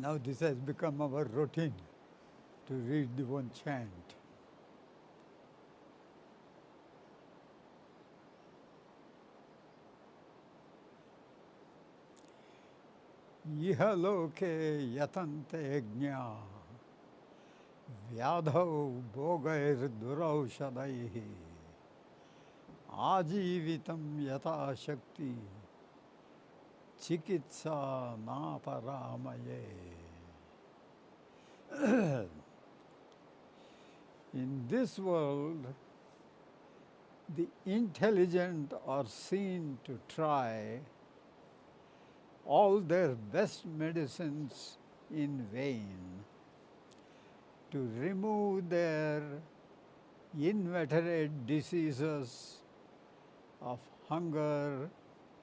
Now this has become our routine to read the one chant. Ihaloke yatante jñā vyādhau bhogair duraushadaihi आजीवितं यथा शक्ति चिकित्सा नापरामये. In this world, the intelligent are seen to try all their best medicines in vain to remove their inveterate diseases of hunger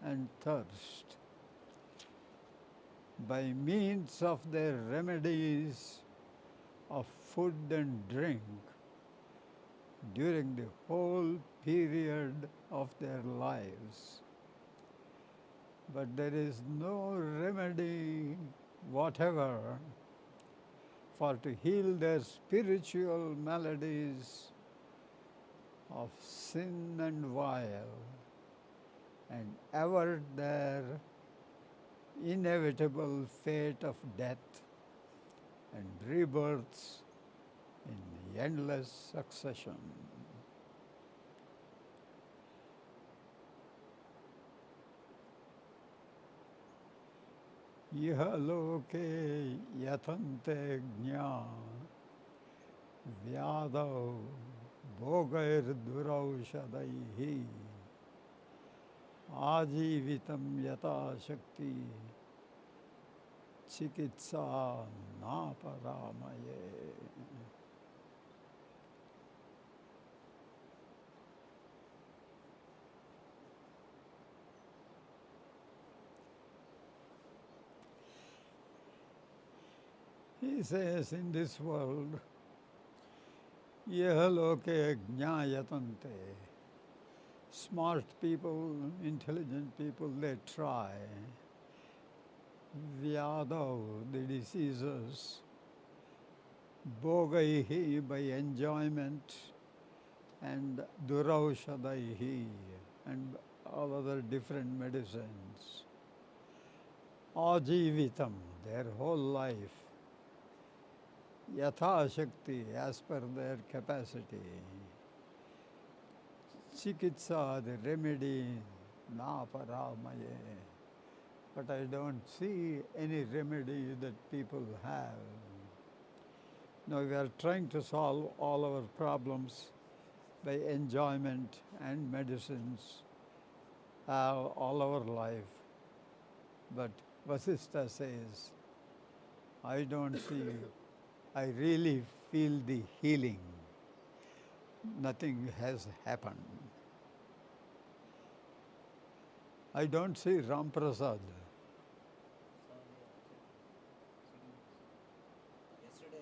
and thirst by means of their remedies of food and drink during the whole period of their lives. But there is no remedy whatever for to heal their spiritual maladies of sin and vile and avert their inevitable fate of death and rebirths in endless succession. Iha loke yatante jñā vyādau bhogair duraushadaihi आजीवितं यथा शक्ति चिकित्सा नापरामये. He says in this world, yeh loke jñāyatante. Smart people, intelligent people, they try. Vyādau, the diseases, bhogaihi, by enjoyment, and duraushadaihi, and all other different medicines. Ajivitam, their whole life. Yatha Shakti, as per their capacity. Chikitsa, the remedy, na paramaye. But I don't see any remedy that people have. Now we are trying to solve all our problems by enjoyment and medicines all our life. But Vasistha says, I don't see, I really feel the healing. Nothing has happened. I don't see Ram Prasad. Yesterday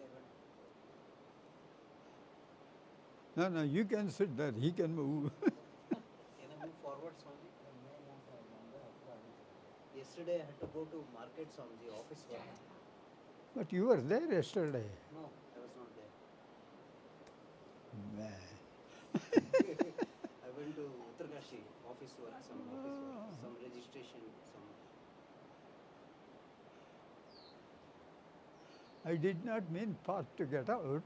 I went. No, you can sit there. He can move. Can I move forward, Swami? Yesterday I had to go to market, Swamiji, office work. But you were there yesterday. No, I was not there. Man. I went to Uttarkashi, office work, some registration, some. I did not mean part to get out.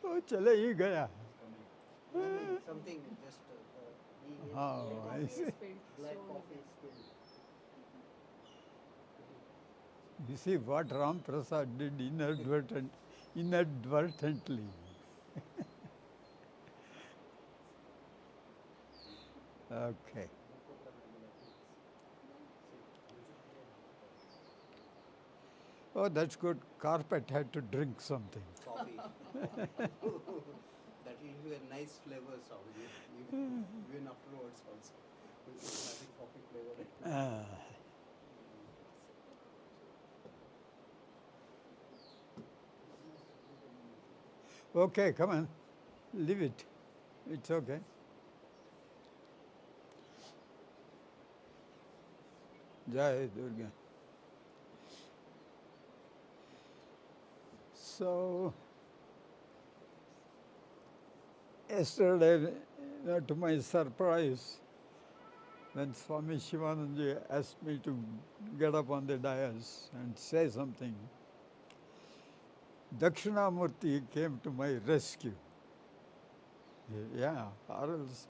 Oh, chale hi gaya. Something just. Oh, I see. Black coffee spilled. You see what Ram Prasad did inadvertently. Okay. Oh, that's good. Carpet had to drink something. Coffee. That will give you a nice flavor, Swamiji. Even afterwards also. Classic coffee flavor. Okay, come on. Leave it. It's okay. Jai Durga. So, yesterday, to my surprise, when Swami Shivananda asked me to get up on the dais and say something, Dakshinamurti came to my rescue. Yeah, or else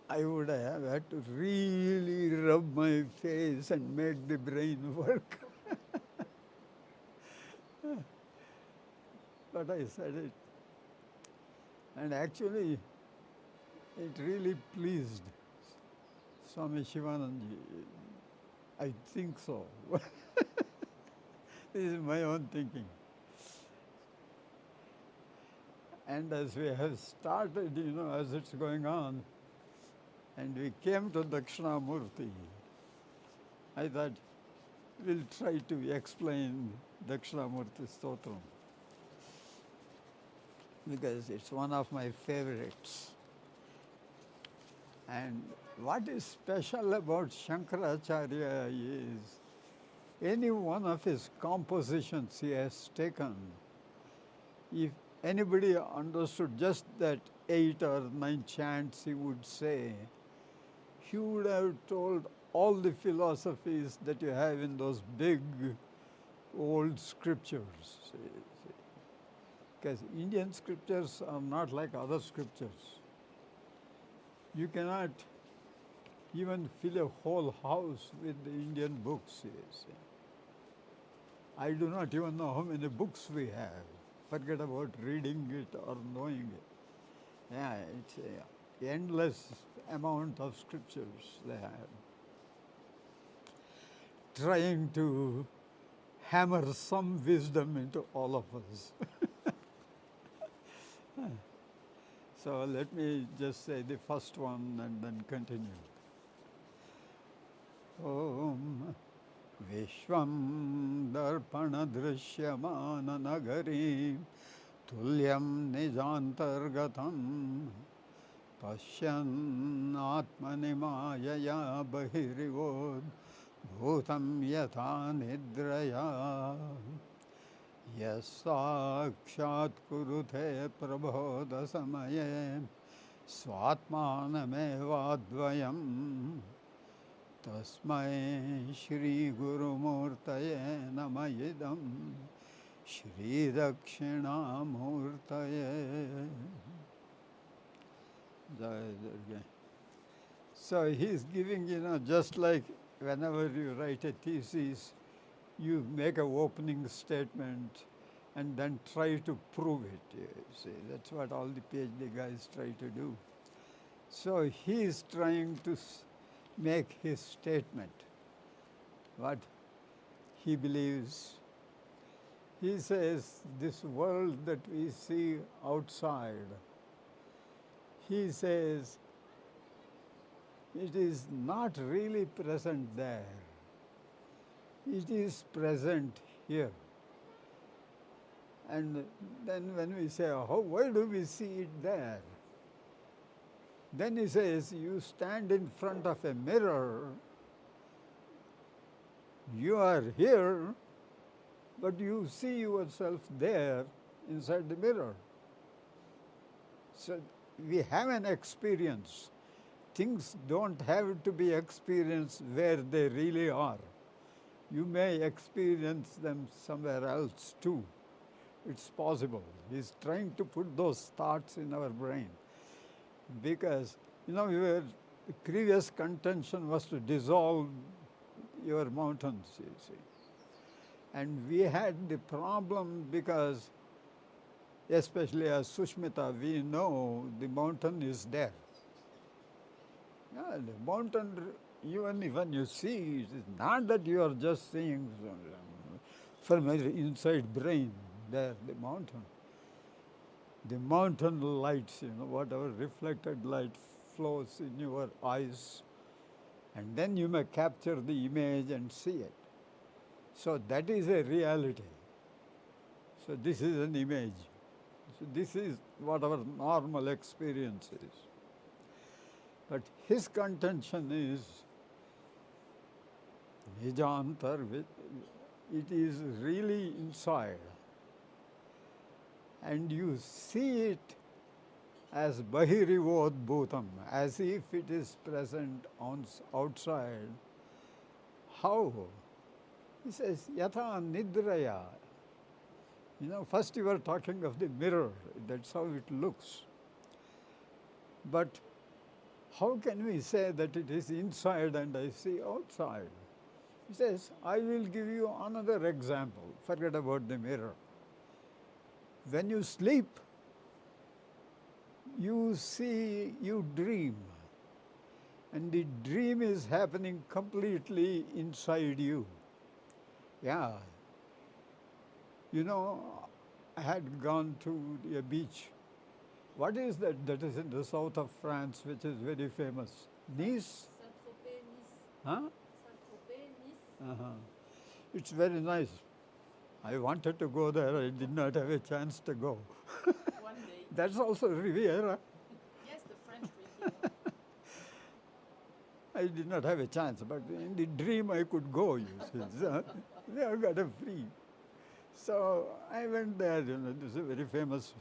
I would have had to really rub my face and make the brain work. But I said it. And actually, it really pleased Swami Shivananda. I think so. This is my own thinking. And as we have started, as it's going on, and we came to Dakshinamurti, I thought we'll try to explain Dakshinamurti Stotram, because it's one of my favorites. And what is special about Shankaracharya is any one of his compositions he has taken, if anybody understood just that 8 or 9 chants he would say, he would have told all the philosophies that you have in those big old scriptures. Because Indian scriptures are not like other scriptures. You cannot even fill a whole house with the Indian books. I do not even know how many books we have. Forget about reading it or knowing it. Yeah, it's an endless amount of scriptures they have. Trying to hammer some wisdom into all of us. So let me just say the first one and then continue. Om Vishwam Darpana Drishyamana Nagari Tulyam Nijantargatam Pashyan Atmanimaya Bahirivod Bhutam Yatha Nidraya Yasakshat Kurute Prabodha Samaye Swatmanamevadvayam Tasmai Shri Guru Murtaye Namayidam Shri Dakshina Murtaye. So he's giving, just like whenever you write a thesis, you make an opening statement and then try to prove it. You see, that's what all the PhD guys try to do. So he is trying to make his statement, what he believes. He says this world that we see outside, he says it is not really present there. It is present here. And then when we say, why do we see it there? Then he says, you stand in front of a mirror, you are here, but you see yourself there inside the mirror. So we have an experience. Things don't have to be experienced where they really are. You may experience them somewhere else too. It's possible. He's trying to put those thoughts in our brain. Because, your previous contention was to dissolve your mountains, you see. And we had the problem because, especially as Sushmita, we know the mountain is there. Yeah, the mountain, even when you see, it is not that you are just seeing from your inside brain there, the mountain. The mountain lights, whatever reflected light flows in your eyes, and then you may capture the image and see it. So that is a reality. So this is an image. So this is what our normal experience is. But his contention is Nijantar, it is really inside. and you see it as bahirivod bhutam, as if it is present outside. How? He says, yatha nidraya. First you were talking of the mirror, that's how it looks. But how can we say that it is inside and I see outside? He says, I will give you another example. Forget about the mirror. When you sleep, you dream. And the dream is happening completely inside you. Yeah. I had gone to a beach. What is that? That is in the south of France, which is very famous. Nice? Huh? Uh-huh. It's very nice. I wanted to go there. I did not have a chance to go. One day. That's also Riviera. Yes, the French Riviera. I did not have a chance, but in the dream I could go, you see. So, they have got a free. So I went there, these are very famous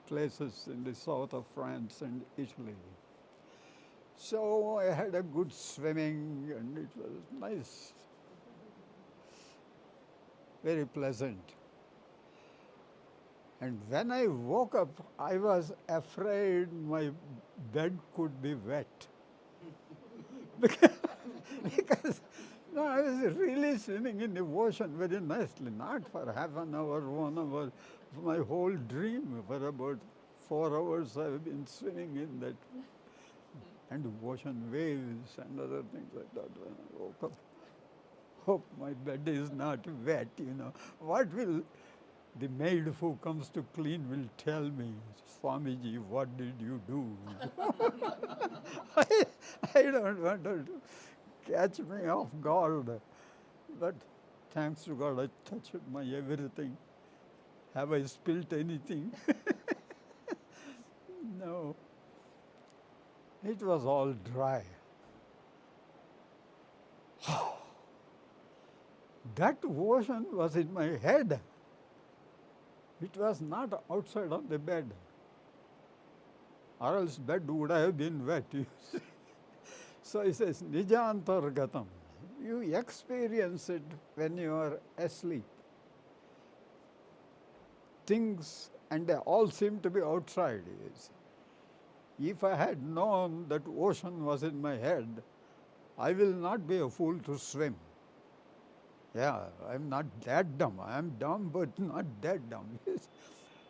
places in the south of France and Italy. So I had a good swimming and it was nice, very pleasant. And when I woke up, I was afraid my bed could be wet. because I was really swimming in the ocean very nicely, not for half an hour, 1 hour. My whole dream, for about 4 hours, I've been swimming in that. And ocean waves and other things like that. When I woke up, hope my bed is not wet, What will the maid who comes to clean will tell me, Swamiji, what did you do? I don't want her to catch me off guard. But thanks to God, I touched my everything. Have I spilt anything? No. It was all dry. That ocean was in my head. It was not outside of the bed. Or else bed would have been wet. So he says, Nijantargatam. You experience it when you are asleep. Things, and they all seem to be outside. If I had known that ocean was in my head, I will not be a fool to swim. Yeah, I'm not that dumb. I'm dumb, but not that dumb.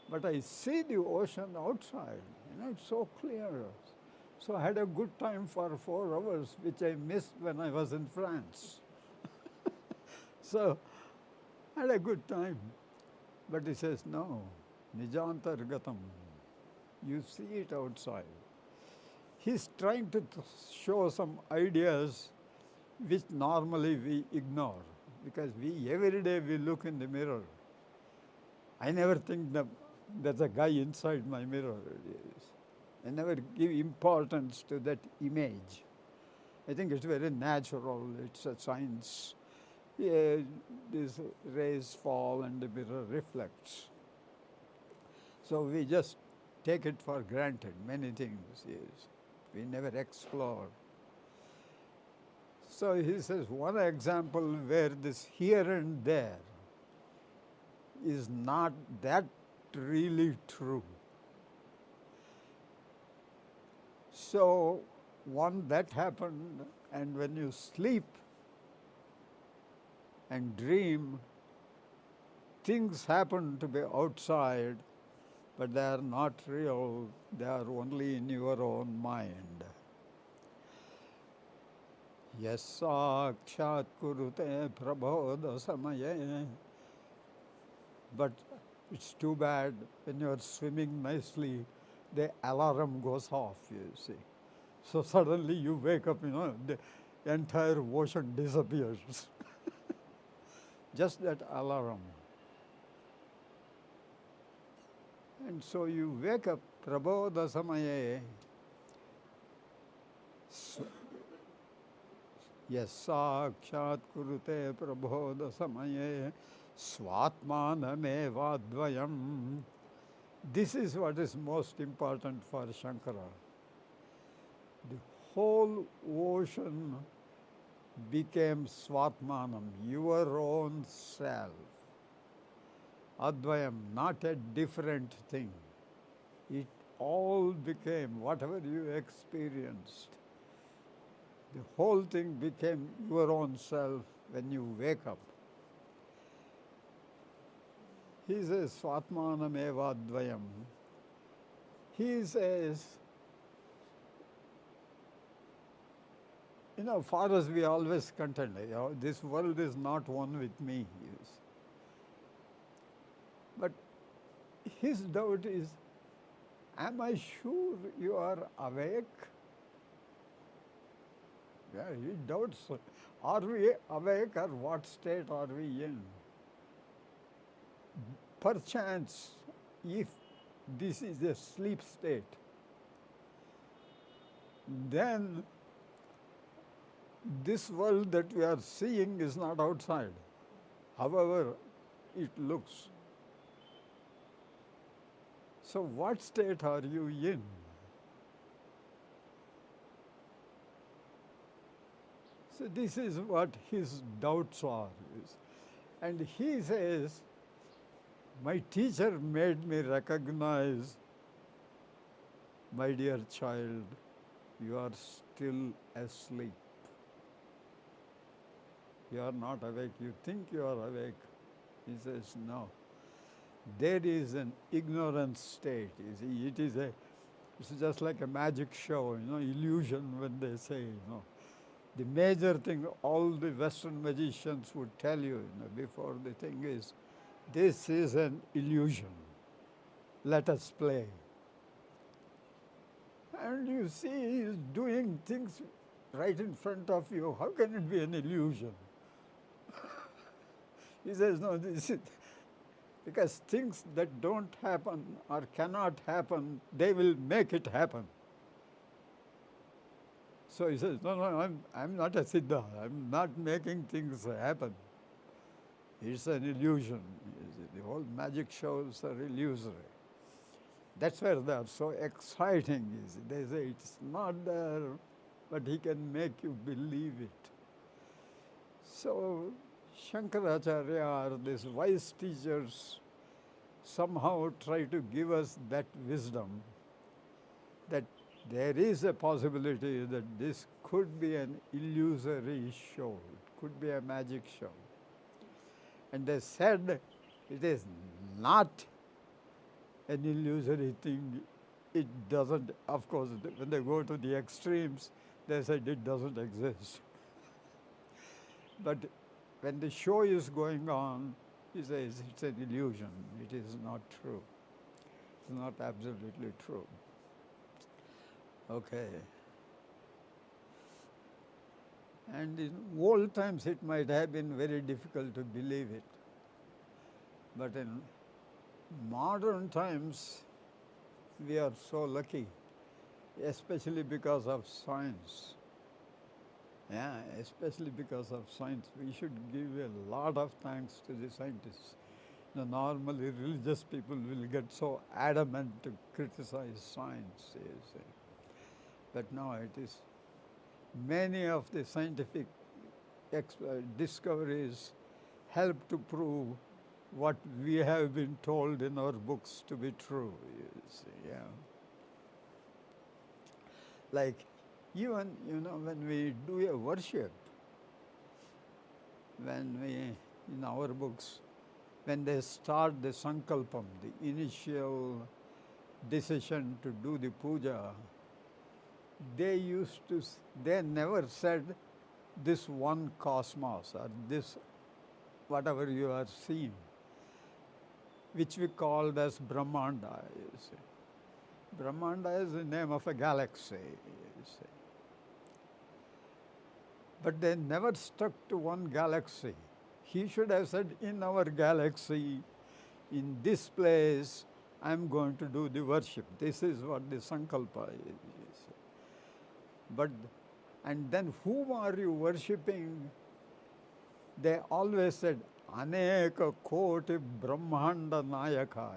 But I see the ocean outside. It's so clear. So I had a good time for 4 hours, which I missed when I was in France. So I had a good time. But he says, no, Nijantargatam. You see it outside. He's trying to show some ideas which normally we ignore. Because every day we look in the mirror. I never think that there's a guy inside my mirror. I never give importance to that image. I think it's very natural. It's a science. Yeah, these rays fall and the mirror reflects. So we just take it for granted, many things. Yes. We never explore. So he says, one example where this here and there is not that really true. So one that happened, and when you sleep and dream, things happen to be outside, but they are not real, they are only in your own mind. Yasakshat kurute prabodha samaye. But it's too bad when you are swimming nicely, the alarm goes off, you see. So suddenly you wake up, the entire ocean disappears. Just that alarm. And so you wake up, prabodha samaye. Yasakshat kurute prabodha samaye swatmanamevadvayam This is what is most important for Shankara. The whole ocean became Swatmanam, your own self. Advayam, not a different thing. It all became whatever you experienced. The whole thing became your own self when you wake up. He says, Swatmanam eva advayam. He says, for us we always contend, this world is not one with me. But his doubt is, am I sure you are awake? Yeah, he doubts. Are we awake or what state are we in? Perchance, if this is a sleep state, then this world that we are seeing is not outside, however it looks. So what state are you in? So this is what his doubts are. And he says, my teacher made me recognize, my dear child, you are still asleep. You are not awake. You think you are awake. He says, no. There is an ignorance state. It is it's just like a magic show, illusion when they say, The major thing all the Western magicians would tell you, before the thing is, this is an illusion. Let us play. And you see he's doing things right in front of you. How can it be an illusion? He says, no, this is because things that don't happen or cannot happen, they will make it happen. So he says, no, I'm not a Siddha. I'm not making things happen. It's an illusion. The whole magic shows are illusory. That's where they are so exciting. They say it's not there, but he can make you believe it. So Shankaracharya or these wise teachers somehow try to give us that wisdom that there is a possibility that this could be an illusory show. It could be a magic show. And they said it is not an illusory thing. It doesn't, of course, when they go to the extremes, they said it doesn't exist. But when the show is going on, he says it's an illusion. It is not true. It's not absolutely true. Okay. And in old times it might have been very difficult to believe it. But in modern times, we are so lucky, especially because of science. Yeah, especially because of science. We should give a lot of thanks to the scientists. Normally, religious people will get so adamant to criticize science. But now it is many of the scientific discoveries help to prove what we have been told in our books to be true. Like even, when we do a worship, when we, in our books, when they start the sankalpam, the initial decision to do the puja, they never said this one cosmos or this whatever you are seeing, which we called as Brahmanda. Brahmanda is the name of a galaxy. But they never stuck to one galaxy. He should have said, in our galaxy, in this place, I'm going to do the worship. This is what the sankalpa is. But, and then whom are you worshipping? They always said, Aneka Koti Brahmanda Nayaka,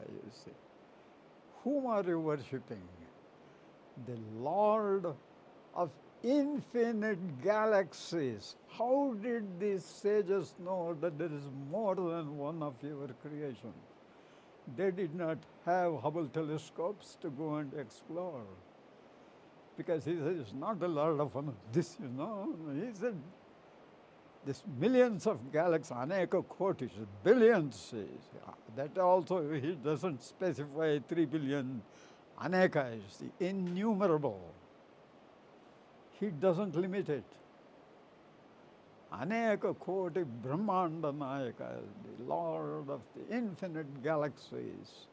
whom are you worshipping? The Lord of infinite galaxies. How did these sages know that there is more than one of your creation? They did not have Hubble telescopes to go and explore. Because he said, it's not the Lord of one of this, He said, this millions of galaxies, aneka kotis, billions. That also, he doesn't specify 3 billion. Aneka is innumerable. He doesn't limit it. Aneka koti brahmanda nayaka, the Lord of the infinite galaxies.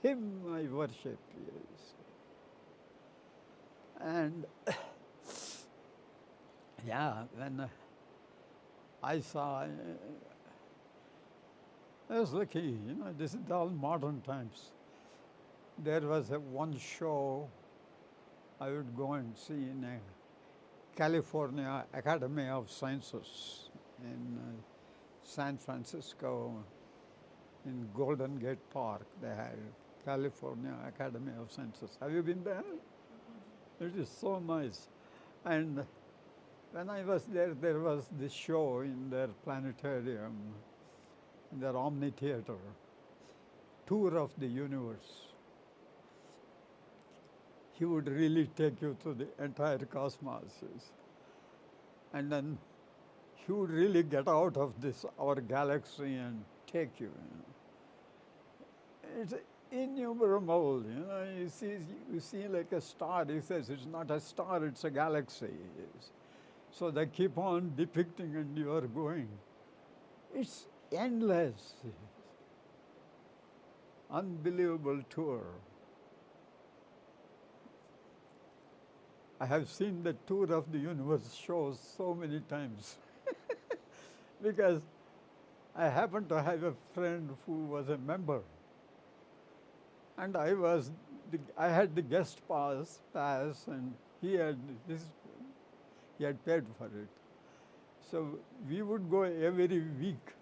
Him I worship. Yes. And yeah, when I saw, I was lucky, this is all modern times. There was one show I would go and see in a California Academy of Sciences in San Francisco, in Golden Gate Park. They had California Academy of Sciences. Have you been there? It is so nice. And when I was there, there was this show in their planetarium, in their Omni Theater, Tour of the Universe. He would really take you to the entire cosmos. And then he would really get out of this, our galaxy, and take you. It's innumerable, you see like a star. He says it's not a star, it's a galaxy. So they keep on depicting and you are going. It's endless. Unbelievable tour. I have seen the Tour of the Universe shows so many times because I happen to have a friend who was a member, and I had the guest pass, and he had paid for it. So we would go every week,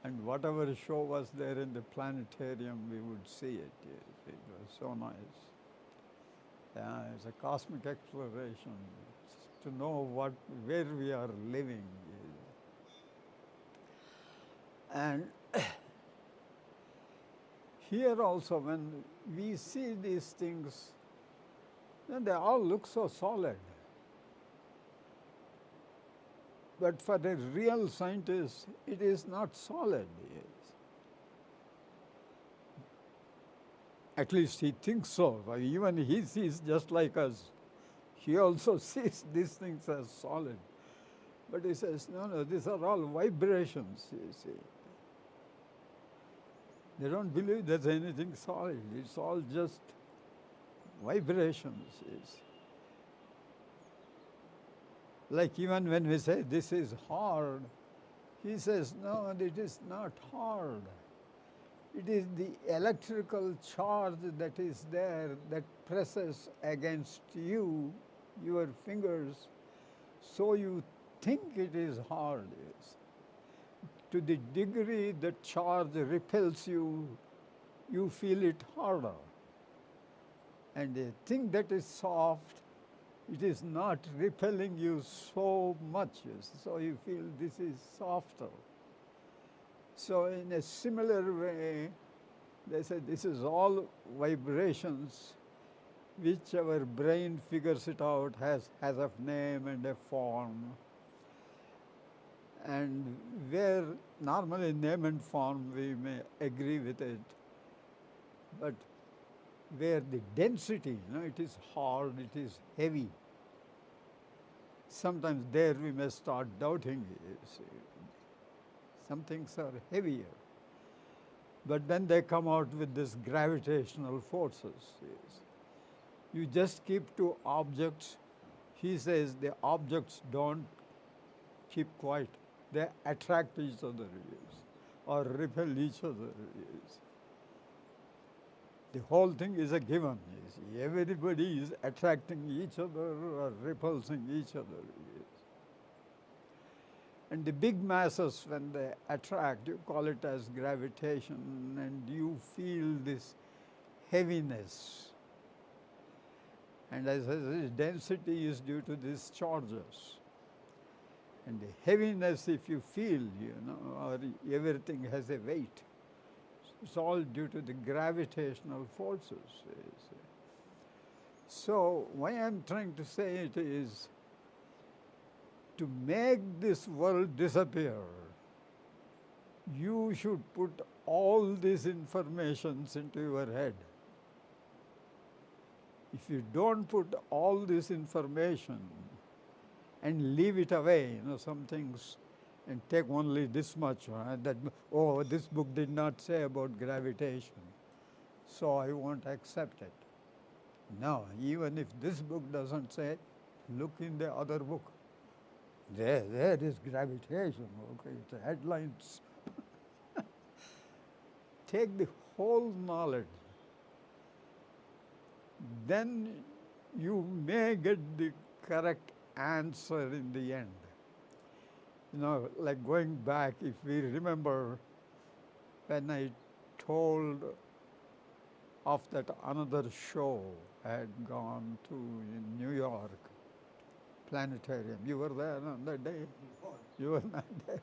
and whatever show was there in the planetarium, we would see it. It was so nice. Yeah, it's a cosmic exploration to know where we are living. And here also, when we see these things, they all look so solid. But for a real scientist, it is not solid. At least he thinks so. Even he sees just like us. He also sees these things as solid. But he says, no, these are all vibrations, you see. They don't believe there's anything solid. It's all just vibrations. Like even when we say this is hard, he says, no, it is not hard. It is the electrical charge that is there that presses against you, your fingers, so you think it is hard. To the degree that charge repels you, you feel it harder. And the thing that is soft, it is not repelling you so much, so you feel this is softer. So in a similar way, they say this is all vibrations, which our brain figures it out, has a name and a form. And where normally name and form we may agree with it, but where the density, it is hard, it is heavy. Sometimes there we may start doubting it. Some things are heavier. But then they come out with this gravitational forces. You just keep two objects. He says the objects don't keep quiet. They attract each other or repel each other. The whole thing is a given. Everybody is attracting each other or repulsing each other. And the big masses, when they attract, you call it as gravitation, and you feel this heaviness. And as this density is due to these charges. And the heaviness, if you feel, or everything has a weight, it's all due to the gravitational forces. You see. So why I'm trying to say it is, to make this world disappear, you should put all these informations into your head. If you don't put all this information and leave it away, some things, and take only this much, this book did not say about gravitation, so I won't accept it. No, even if this book doesn't say, look in the other book. There is gravitation, okay, it's headlines. Take the whole knowledge. Then you may get the correct answer in the end. Like going back, if we remember when I told of that another show I had gone to in New York, planetarium. You were there on that day? You were not there.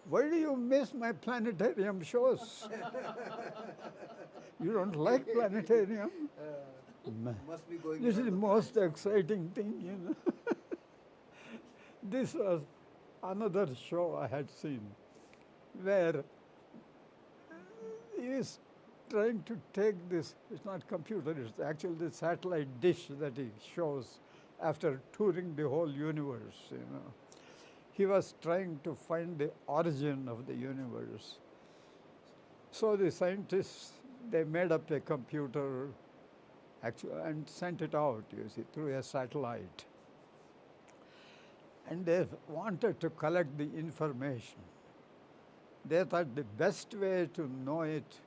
Why do you miss my planetarium shows? You don't like planetarium? Must be going. This is the most exciting thing, This was another show I had seen where he is trying to take this, it's not computer, it's actually the satellite dish that he shows after touring the whole universe, He was trying to find the origin of the universe. So the scientists, they made up a computer and sent it out, through a satellite. And they wanted to collect the information. They thought the best way to know it,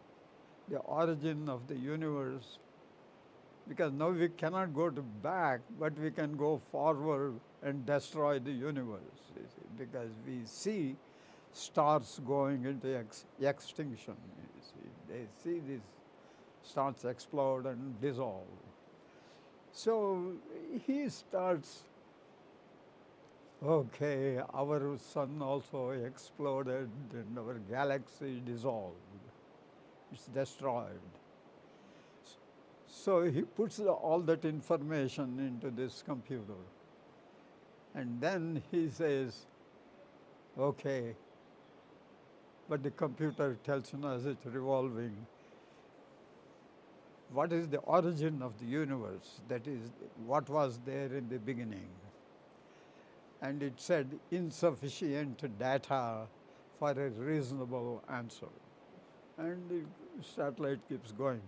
the origin of the universe, because now we cannot go back, but we can go forward and destroy the universe, because we see stars going into extinction. They see these stars explode and dissolve. So he starts, okay, our sun also exploded and our galaxy dissolved. It's destroyed. So he puts all that information into this computer. And then he says, okay, but the computer tells us it's revolving. What is the origin of the universe? That is, what was there in the beginning? And it said insufficient data for a reasonable answer. And the satellite keeps going.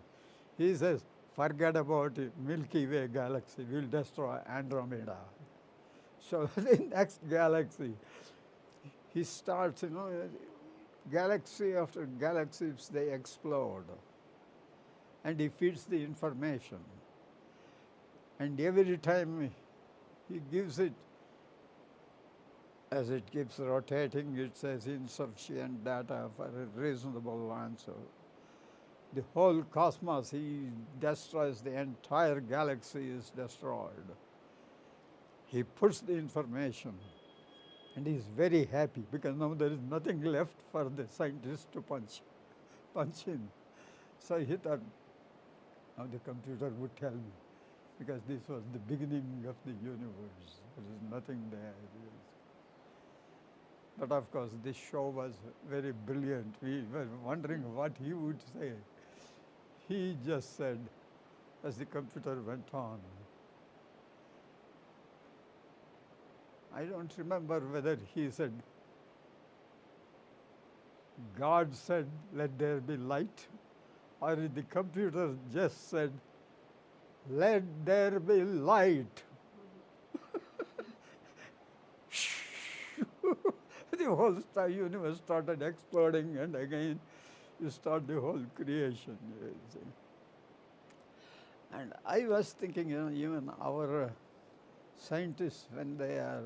He says, forget about it, Milky Way galaxy, we'll destroy Andromeda. So the next galaxy, he starts, galaxy after galaxies, they explode. And he feeds the information. And every time he gives it, as it keeps rotating, it says insufficient data for a reasonable answer. The whole cosmos, he destroys, the entire galaxy is destroyed. He puts the information and he's very happy because now there is nothing left for the scientist to punch in. So he thought, now the computer would tell me, because this was the beginning of the universe. There is nothing there. But of course, this show was very brilliant. We were wondering what he would say. He just said, as the computer went on, I don't remember whether he said, God said, let there be light, or the computer just said, let there be light. The whole universe started exploding, and again you start the whole creation. And I was thinking, even our scientists, when they are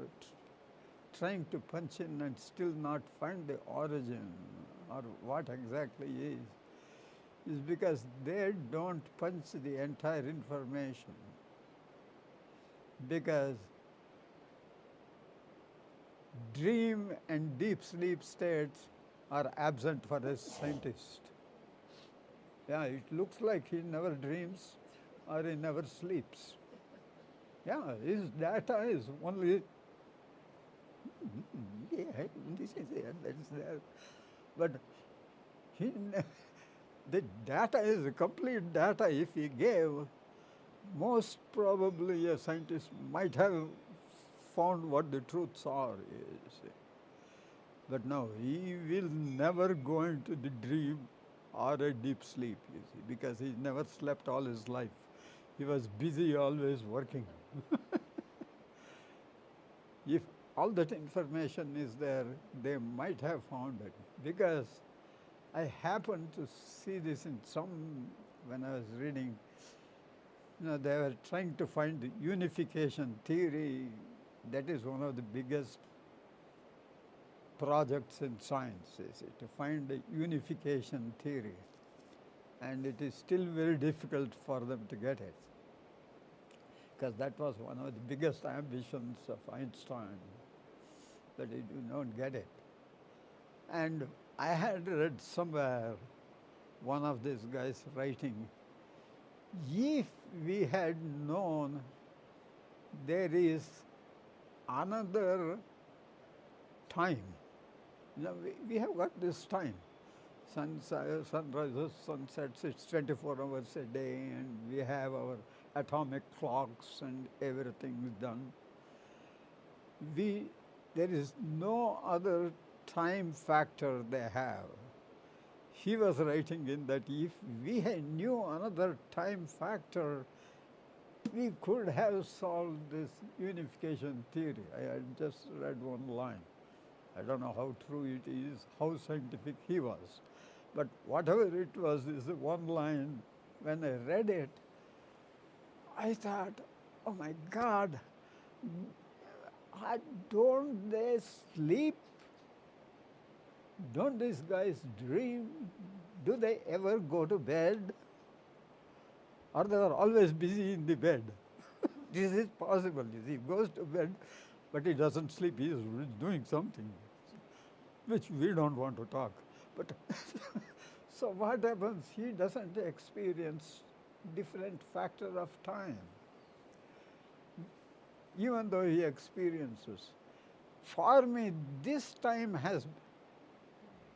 trying to punch in and still not find the origin or what exactly is, is because they don't punch the entire information. Because dream and deep sleep states are absent for a scientist. Yeah, it looks like he never dreams or he never sleeps. Yeah, his data is only, yeah, this is there, that is there. But he, the data is a complete data. If he gave, most probably a scientist might have found what the truths are. You see. But no, he will never go into the dream or a deep sleep, you see, because he never slept all his life. He was busy always working. If all that information is there, they might have found it. Because I happened to see this in when I was reading, they were trying to find the unification theory. That is one of the biggest projects in science, is it, to find the unification theory. And it is still very difficult for them to get it. Because that was one of the biggest ambitions of Einstein, but he did not get it. And I had read somewhere one of these guys writing, if we had known there is another time, we have got this time. Sunrises, sunsets, it's 24 hours a day, and we have our atomic clocks and everything is done. There is no other time factor they have. He was writing in that if we knew another time factor, we could have solved this unification theory. I had just read one line. I don't know how true it is, how scientific he was. But whatever it was, is one line. When I read it, I thought, oh my God, don't they sleep? Don't these guys dream? Do they ever go to bed? Or they are always busy in the bed? This is possible. He goes to bed, but he doesn't sleep. He is doing something, which we don't want to talk. But so what happens? He doesn't experience different factor of time, even though he experiences. For me, this time has,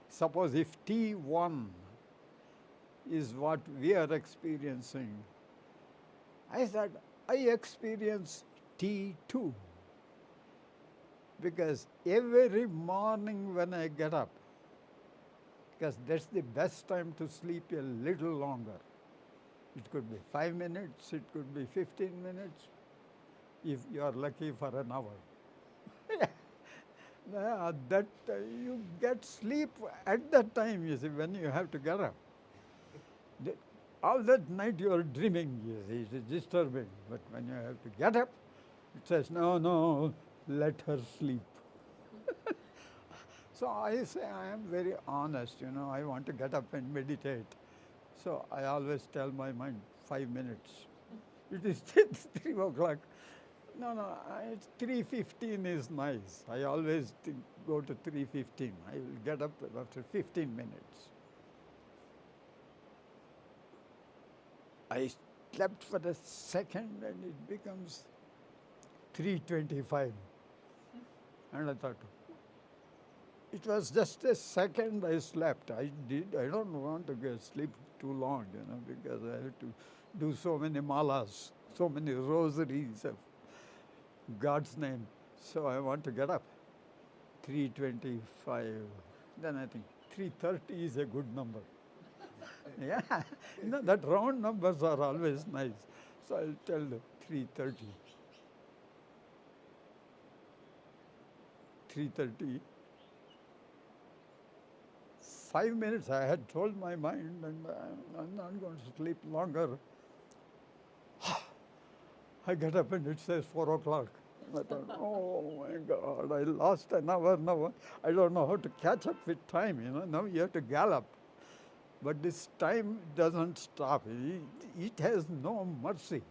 suppose if T1 is what we are experiencing, I thought I experience T2. Because every morning when I get up, because that's the best time to sleep a little longer. It could be 5 minutes, it could be 15 minutes, if you are lucky for an hour. That you get sleep at that time, you see, when you have to get up. All that night you are dreaming, you see, it is disturbing. But when you have to get up, it says, no, let her sleep. So I say, I am very honest, I want to get up and meditate. So I always tell my mind, 5 minutes. It is 3 o'clock. No, it's 3:15 is nice. I always go to 3:15. I will get up after 15 minutes. I slept for a second and it becomes 3:25. And I thought, it was just a second I slept. I don't want to go sleep too long, because I have to do so many malas, so many rosaries of God's name. So I want to get up. 3:25. Then I think 3:30 is a good number. Yeah, that round numbers are always nice. So I'll tell them 3:30. 3:30. 5 minutes I had told my mind, and I'm not going to sleep longer. I get up and it says 4 o'clock. I thought, oh my God, I lost an hour now. I don't know how to catch up with time, Now you have to gallop. But this time doesn't stop. It has no mercy.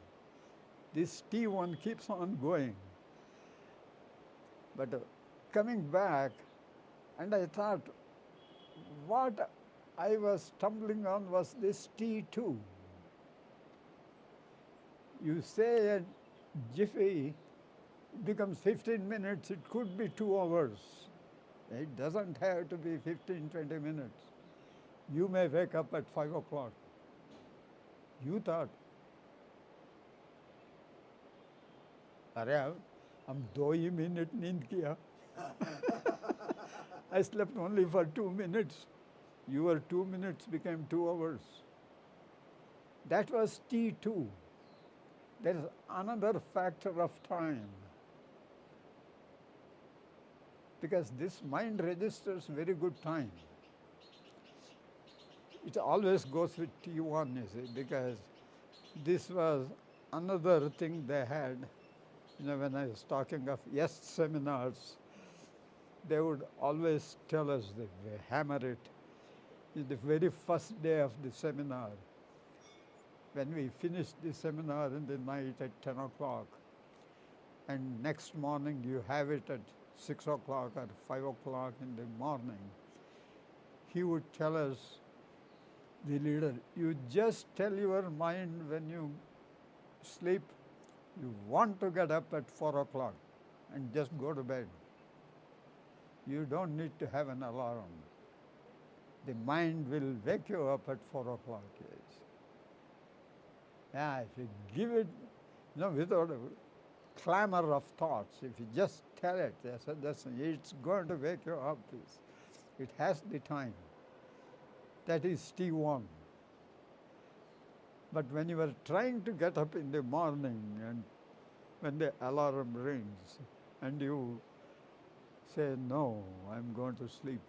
This T1 keeps on going. But coming back, and I thought, what I was stumbling on was this T2. You say a jiffy becomes 15 minutes, it could be 2 hours. It doesn't have to be 15, 20 minutes. You may wake up at 5 o'clock. You thought, अरे हम 2 ही minute नींद किया. I slept only for 2 minutes. Your 2 minutes became 2 hours. That was T2. There is another factor of time. Because this mind registers very good time. It always goes with T1, you see, because this was another thing they had. When I was talking of yes seminars, they would always tell us, they hammer it. In the very first day of the seminar, when we finished the seminar in the night at 10 o'clock, and next morning you have it at 6 o'clock or 5 o'clock in the morning, he would tell us, the leader, you just tell your mind when you sleep, you want to get up at 4 o'clock and just go to bed. You don't need to have an alarm. The mind will wake you up at 4 o'clock. Yes. Yeah, if you give it, without a clamor of thoughts, if you just tell it, it's going to wake you up. It has the time. That is T1. But when you are trying to get up in the morning and when the alarm rings and you say, no, I'm going to sleep,